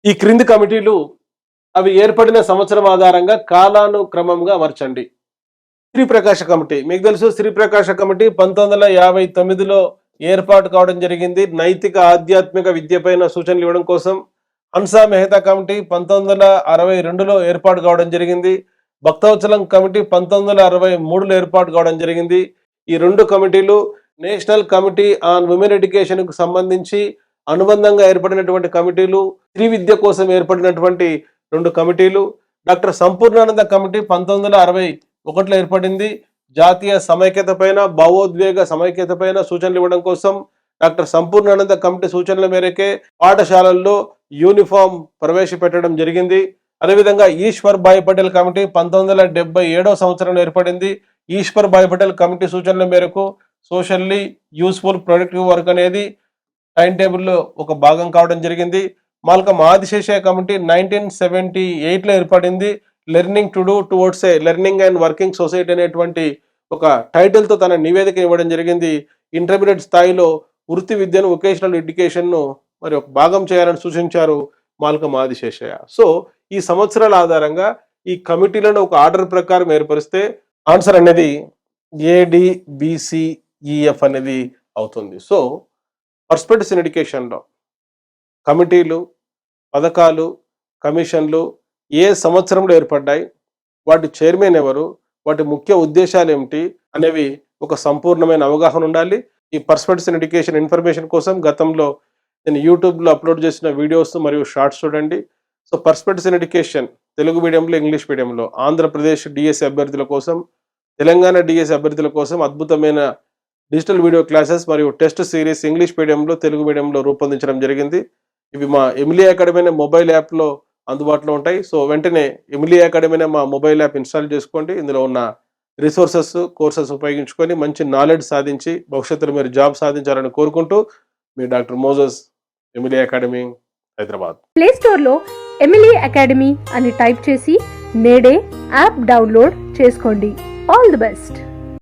ఈ క్రింది కమిటీలు అవి ఏర్పడిన సంవత్సరం ఆధారంగా కాలానుక్రమంగా అమర్చండి. శ్రీప్రకాశ కమిటీ మీకు తెలుసు. శ్రీప్రకాశ కమిటీ 1959లో ఏర్పాటు కావడం జరిగింది నైతిక ఆధ్యాత్మిక విద్యపైన సూచనలు ఇవ్వడం కోసం. హన్సా మెహతా కమిటీ 1962లో ఏర్పాటు కావడం జరిగింది. భక్తవత్సలం కమిటీ 1963లో ఏర్పాటు కావడం జరిగింది. ఈ రెండు కమిటీలు national committee on women education కు సంబంధించి అనుబంధంగా ఏర్పడినటువంటి కమిటీలు. స్త్రీ విద్య కోసం ఏర్పడినటువంటి రెండు కమిటీలు. డాక్టర్ సంపూర్ణానంద కమిటీ 1961లో ఏర్పడింది. జాతీయ సమైక్యత పైన భావోద్వేగ సమైక్యత పైన సూచనలు ఇవ్వడం కోసం. డాక్టర్ సంపూర్ణానంద కమిటీ సూచనల మేరకే పాఠశాలల్లో యూనిఫామ్ ప్రవేశపెట్టడం జరిగింది. అదేవిధంగా ఈశ్వర్ భాయ్ పటేల్ కమిటీ 1977వ సంవత్సరంలో ఏర్పడింది. ఈశ్వర్ భాయ్ పటేల్ కమిటీ సూచనల మేరకు సోషల్లీ యూస్ఫుల్ ప్రొడక్టివ్ వర్క్ అనేది టైం టేబుల్లో ఒక భాగం కావడం జరిగింది. మాల్కం ఆదిశేషయ్య కమిటీ 1978లో ఏర్పడింది. Learning to do towards a learning and working society అనేటువంటి ఒక టైటిల్తో తన నివేదిక ఇవ్వడం జరిగింది. ఇంటర్మీడియట్ స్థాయిలో వృత్తి విద్యను వొకేషనల్ ఎడ్యుకేషన్ను మరి ఒక భాగం చేయాలని సూచించారు మాల్కం ఆదిశేషయ్య. సో ఈ సంవత్సరాల ఆధారంగా ఈ కమిటీలను ఒక ఆర్డర్ ప్రకారం ఏర్పరిస్తే ఆన్సర్ అనేది ADBCEF అనేది అవుతుంది. సో పర్స్పెక్టివ్స్ ఇన్ ఎడ్యుకేషన్లో కమిటీలు, పథకాలు, కమిషన్లు ఏ సంవత్సరంలో ఏర్పడ్డాయి, వాటి చైర్మన్ ఎవరు, వాటి ముఖ్య ఉద్దేశాలు ఏమిటి అనేవి ఒక సంపూర్ణమైన అవగాహన ఉండాలి. ఈ పర్స్పెక్టివ్స్ ఇన్ ఎడ్యుకేషన్ ఇన్ఫర్మేషన్ కోసం గతంలో నేను యూట్యూబ్లో అప్లోడ్ చేసిన వీడియోస్ మరియు షార్ట్స్ చూడండి. So perspectives in education Telugu మీడియంలో, ఇంగ్లీష్ మీడియంలో, ఆంధ్రప్రదేశ్ డిఎస్సి అభ్యర్థుల కోసం, తెలంగాణ డిఎస్సి అభ్యర్థుల కోసం అద్భుతమైన డిజిటల్ వీడియో క్లాసెస్ మరియు టెస్ట్ సిరీస్ ఇంగ్లీష్ మీడియంలో, తెలుగు మీడియంలో రూపొందించడం జరిగింది. ఇవి మా ఎమిలీ అకాడమీ అనే మొబైల్ యాప్లో అందుబాటులో ఉంటాయి. సో వెంటనే ఎమిలీ అకాడమీ అనే మా మొబైల్ యాప్ ఇన్స్టాల్ చేసుకోండి. ఇందులో ఉన్న రిసోర్సెస్, కోర్సెస్ ఉపయోగించుకొని మంచి నాలెడ్జ్ సాధించి భవిష్యత్తులో మీరు జాబ్ సాధించాలని కోరుకుంటూ మీ doctor Moses, Emily Academy, Hyderabad. Play స్టోర్లో ఎమిలీ అకాడమీ అని టైప్ చేసి నేడే యాప్ డౌన్లోడ్ చేసుకోండి. All the best.